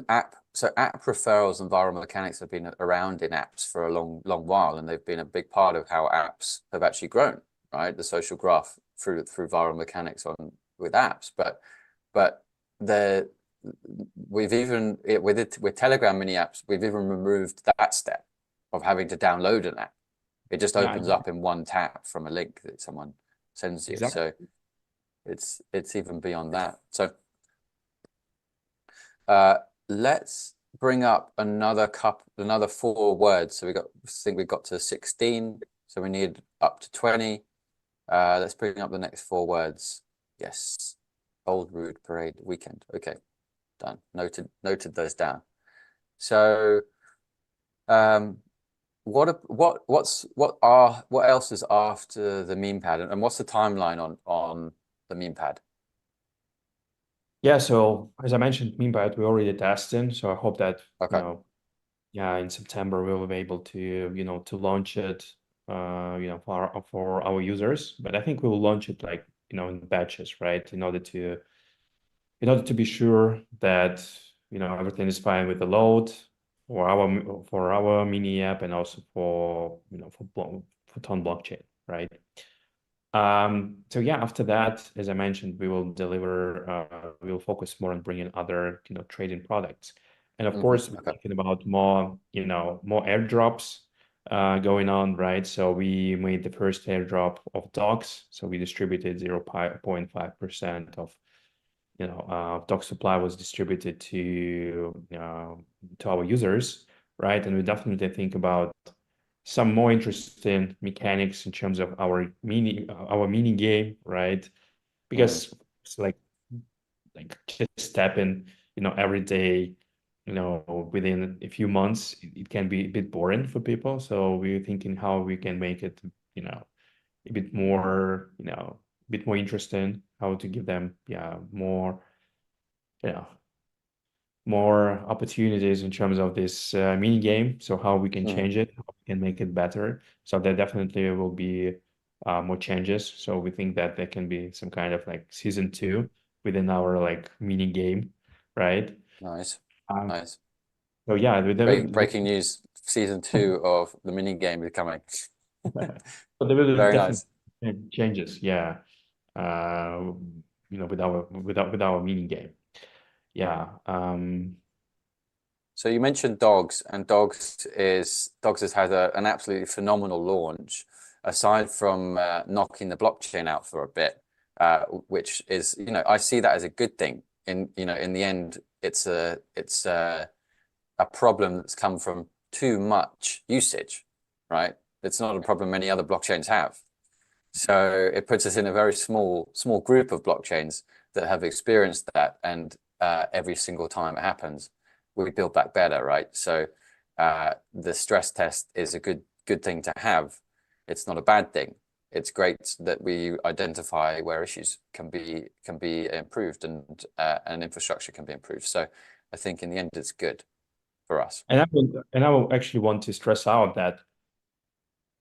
Speaker 1: app referrals and viral mechanics have been around in apps for a long while, and they've been a big part of how apps have actually grown, right? The social graph through viral mechanics on with apps, but the we've even with Telegram mini apps, we've even removed that step of having to download an app. It just
Speaker 2: Yeah,
Speaker 1: opens up in one tap from a link that someone sends you.
Speaker 2: exactly.
Speaker 1: So it's even beyond that. So let's bring up another 4 words. So I think we got to 16. So we need up to 20. Let's bring up the next 4 words. Yes. Old Rood Parade weekend. Okay. Done. Noted those down. So what else is after the meme pad, and what's the timeline on the meme pad?
Speaker 2: Yeah, so as I mentioned, Meanbite, we already tested. So I hope that,
Speaker 1: Okay.
Speaker 2: yeah, in September we'll be able to, to launch it, for our users. But I think we will launch it like, in batches, right? In order to be sure that, everything is fine with the load for our mini app and also for TON blockchain, right? So yeah, after that, as I mentioned, we will focus more on bringing other, trading products. And of course, we're
Speaker 1: Okay.
Speaker 2: thinking about more airdrops going on, right? So we made the first airdrop of docs. So we distributed 0.5% of, doc supply was distributed to our users, right? And we definitely think about some more interesting mechanics in terms of our mini game, right? Because it's like just step in, every day, within a few months, it can be a bit boring for people. So we're thinking how we can make it, a bit more, a bit more interesting, how to give them, more, more opportunities in terms of this mini game. So how we can change it, how we can make it better. So there definitely will be more changes. So we think that there can be some kind of like season 2 within our like mini game, right?
Speaker 1: Nice.
Speaker 2: Um,
Speaker 1: Nice.
Speaker 2: so yeah,
Speaker 1: Breaking news, season 2 of the mini game is coming.
Speaker 2: but there will
Speaker 1: Very
Speaker 2: definitely
Speaker 1: nice.
Speaker 2: be changes, yeah. With our mini game. Yeah.
Speaker 1: So you mentioned dogs, and dogs has had an absolutely phenomenal launch. Aside from knocking the blockchain out for a bit, which is, I see that as a good thing. In the end, it's a problem that's come from too much usage, right? It's not a problem many other blockchains have. So it puts us in a very small group of blockchains that have experienced that, and every single time it happens, we build back better, right? So the stress test is a good thing to have. It's not a bad thing. It's great that we identify where issues can be improved, and infrastructure can be improved. So I think in the end, it's good for us.
Speaker 2: And I will actually want to stress out that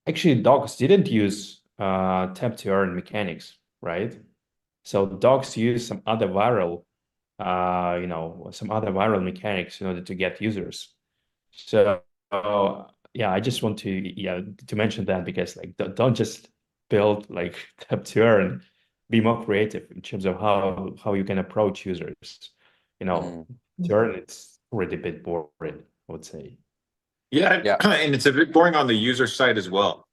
Speaker 2: actually dogs didn't use Tap2Earn mechanics, right? So dogs use some other viral, some other viral mechanics in order to get users. So yeah, I just want to mention that, because like don't just build like Tap2Earn, be more creative in terms of how you can approach users. Turn it's already a bit boring, I would say.
Speaker 3: Yeah,
Speaker 1: Yeah.
Speaker 3: and it's a bit boring on the user side as well.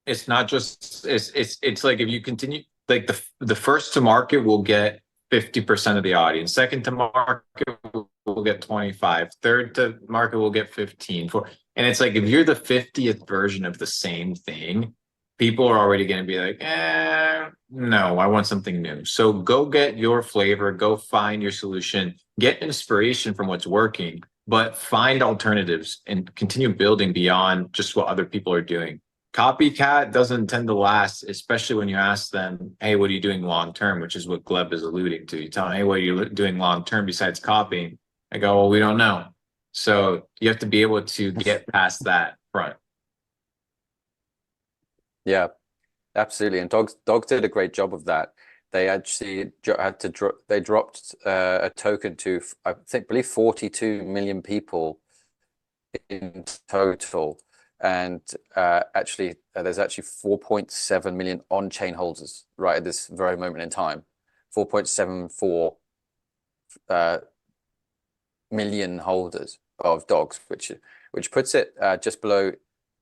Speaker 3: It's not just it's like if you continue, like the first to market will get 50% of the audience, second to market will get 25, third to market will get 15, and it's like if you're the 50th version of the same thing, people are already going to be like, no, I want something new. So go get your flavor, go find your solution, get inspiration from what's working, but find alternatives and continue building beyond just what other people are doing. Copycat doesn't tend to last, especially when you ask them, hey, what are you doing long term? Which is what Gleb is alluding to. You tell them, hey, what are you doing long term besides copying? I go, well, we don't know. So you have to be able to get past that front.
Speaker 1: Yeah, absolutely. And dogs did a great job of that. They actually had to drop. They dropped a token to, I believe 42 million people in total, and actually there's actually 4.7 million on-chain holders right at this very moment in time. 4.74 million holders of dogs, which puts it just below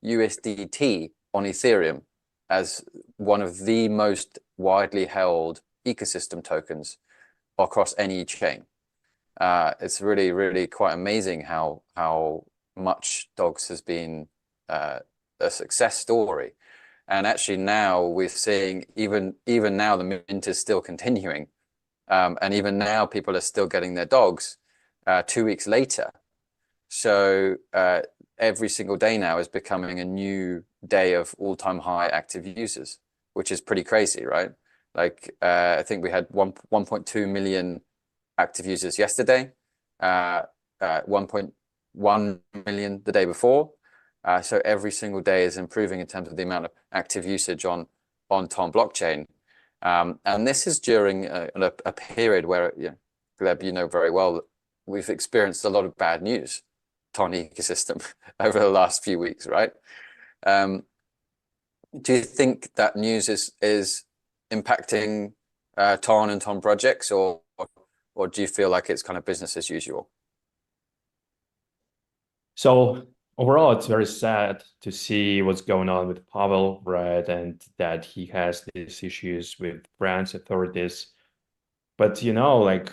Speaker 1: USDT on Ethereum as one of the most widely held ecosystem tokens across any chain. It's really, really quite amazing how much dogs has been a success story. And actually now we're seeing even now the mint is still continuing. And even now people are still getting their dogs 2 weeks later. So every single day now is becoming a new day of all-time high active users, which is pretty crazy, right? Like I think we had 1.2 million active users yesterday, 1.1 million the day before. So every single day is improving in terms of the amount of active usage on TON blockchain. And this is during a period where, Gleb, you know very well, we've experienced a lot of bad news, TON ecosystem over the last few weeks, right? Do you think that news is impacting TON and TON projects, or do you feel like it's kind of business as usual?
Speaker 2: So overall, it's very sad to see what's going on with Pavel, right? And that he has these issues with branch authorities. But like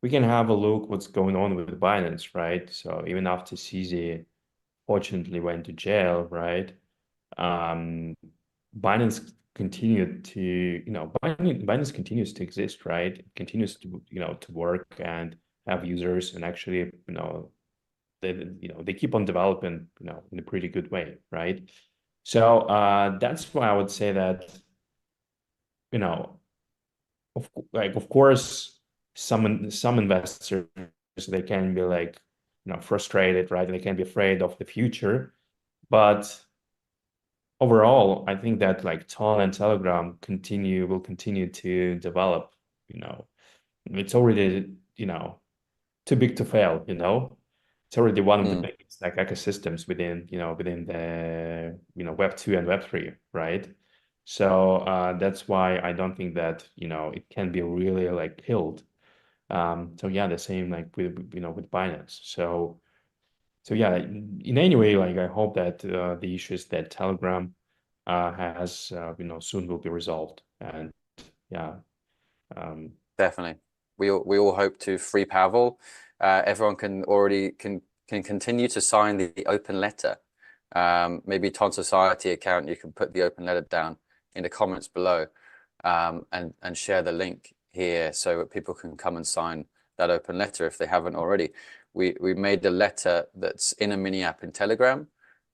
Speaker 2: we can have a look what's going on with Binance, right? So even after CZ fortunately went to jail, right? Binance continued to, Binance continues to exist, right? It continues to, to work and have users, and actually, they keep on developing, in a pretty good way, right? So that's why I would say that, of course, some investors, they can be like, frustrated, right? And they can be afraid of the future, but overall, I think that like TON and Telegram will continue to develop. It's already, too big to fail. It's already one of the biggest like ecosystems within the Web2 and Web3, right? So that's why I don't think that it can be really like killed. So yeah, the same like with with Binance. So yeah, in any way, like I hope that the issues that Telegram has soon will be resolved. And yeah,
Speaker 1: Definitely. We all hope to free Pavel. Everyone can continue to sign the open letter. Maybe TON Society account, you can put the open letter down in the comments below, and share the link here so that people can come and sign that open letter if they haven't already. We made a letter that's in a mini app in Telegram,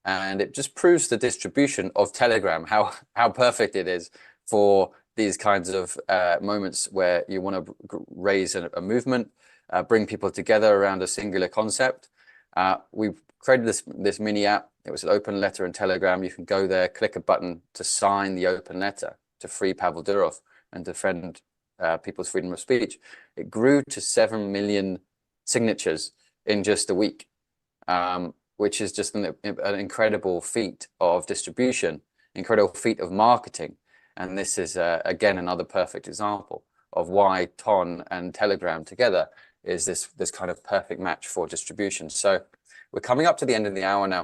Speaker 1: and it just proves the distribution of Telegram, how perfect it is for these kinds of moments where you want to raise a movement, bring people together around a singular concept. We've created this mini app. It was an open letter in Telegram. You can go there, click a button to sign the open letter to free Pavel Durov and defend people's freedom of speech. It grew to 7 million signatures in just a week, which is just an incredible feat of distribution, incredible feat of marketing. And this is, again, another perfect example of why TON and Telegram together is this kind of perfect match for distribution. So we're coming up to the end of the hour now.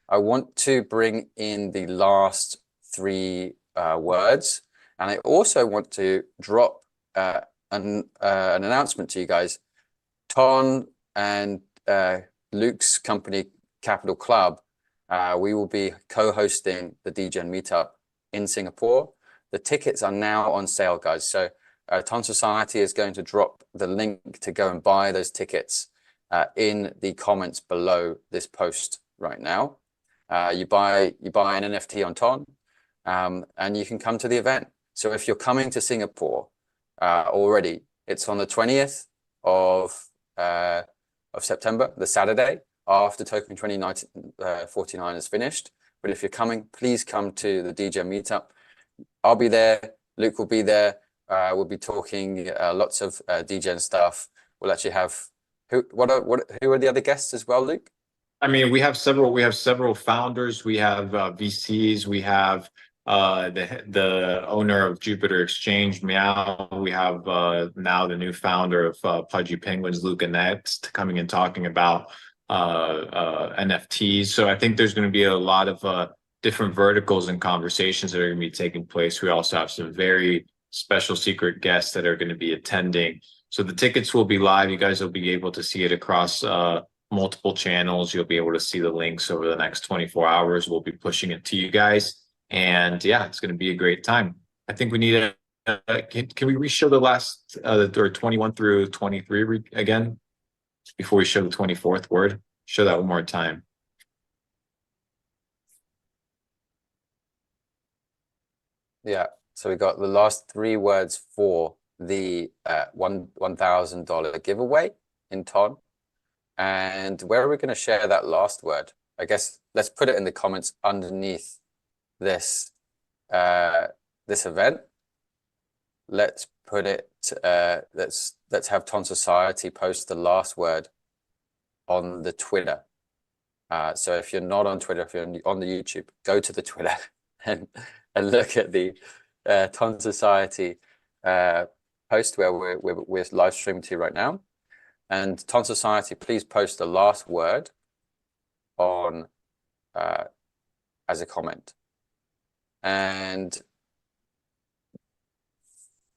Speaker 1: I want to bring in the last three words. And I also want to drop an announcement to you guys. TON and Luke's company, Capital Club, we will be co-hosting the DGen meetup in Singapore. The tickets are now on sale, guys. So TON Society is going to drop the link to go and buy those tickets in the comments below this post right now. You buy an NFT on TON, and you can come to the event. So if you're coming to Singapore already, it's on the 20th of September, the Saturday after Token 2049 is finished. But if you're coming, please come to the DJ meetup. I'll be there. Luke will be there. We'll be talking lots of DGen stuff. We'll actually have who are the other guests as well, Luke?
Speaker 3: I mean, we have several founders. We have VCs. We have the owner of Jupiter Exchange, Meow. We have now the new founder of Pudgy Penguins, Luke Next, coming and talking about NFTs. So I think there's going to be a lot of different verticals and conversations that are going to be taking place. We also have some very special secret guests that are going to be attending. So the tickets will be live. You guys will be able to see it across multiple channels. You'll be able to see the links over the next 24 hours. We'll be pushing it to you guys. And yeah, it's going to be a great time. I think we need can we re-show the last or 21 through 23 again before we show the 24th word? Show that one more time.
Speaker 1: Yeah, so we got the last three words for the $1,000 giveaway in TON. And where are we going to share that last word? I guess let's put it in the comments underneath this this event. Let's put it. Let's have TON Society post the last word on the Twitter. So if you're not on Twitter, if you're on the YouTube, go to the Twitter and look at the TON Society post where we're live streaming to right now. And TON Society, please post the last word on as a comment. And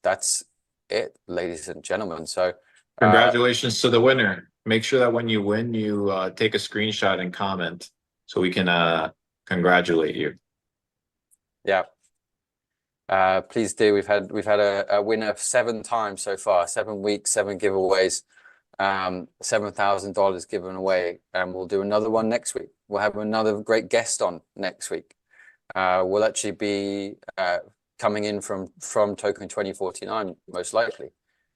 Speaker 1: that's it, ladies and gentlemen. So
Speaker 3: congratulations to the winner. Make sure that when you win, you take a screenshot and comment so we can congratulate you.
Speaker 1: Yeah. Please do. We've had a winner 7 times so far, 7 weeks, 7 giveaways, $7,000 given away, and we'll do another one next week. We'll have another great guest on next week. We'll actually be coming in from Token 2049 most likely.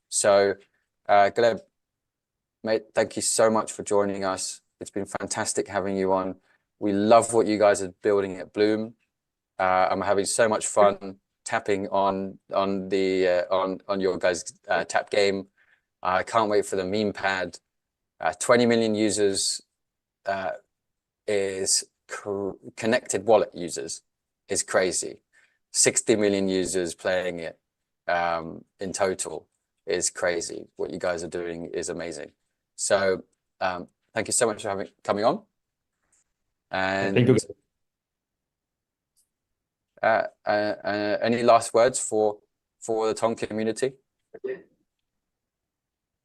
Speaker 1: So Gleb, mate, thank you so much for joining us. It's been fantastic having you on. We love what you guys are building at Blum. I'm having so much fun tapping on your guys' tap game. I can't wait for the meme pad. 20 million users is connected wallet users is crazy. 60 million users playing it in total. is crazy. What you guys are doing is amazing. So thank you so much for coming on. And
Speaker 2: thank you.
Speaker 1: Any last words for the TON community?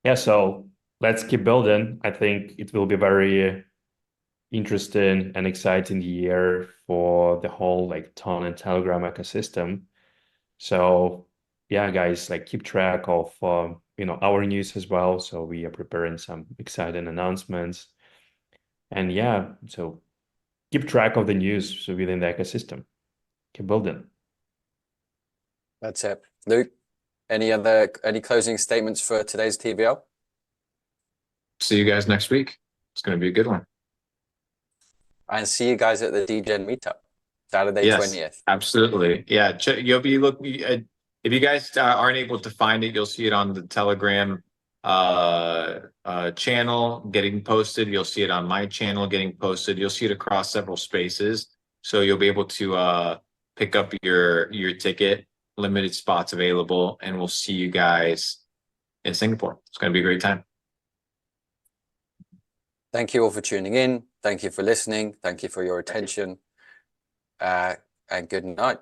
Speaker 2: Yeah, so let's keep building. I think it will be very interesting and exciting year for the whole like TON and Telegram ecosystem. So yeah, guys, like keep track of our news as well. So we are preparing some exciting announcements. And yeah, so keep track of the news within the ecosystem. Keep building.
Speaker 1: That's it. Luke, any closing statements for today's TVL?
Speaker 3: See you guys next week. It's going to be a good one.
Speaker 1: And see you guys at the DGen meetup, Saturday 20th.
Speaker 3: Absolutely. Yeah, you'll be if you guys aren't able to find it, you'll see it on the Telegram channel getting posted. You'll see it on my channel getting posted. You'll see it across several spaces. So you'll be able to pick up your ticket. Limited spots available, and we'll see you guys in Singapore. It's going to be a great time.
Speaker 1: Thank you all for tuning in. Thank you for listening. Thank you for your attention. And good night.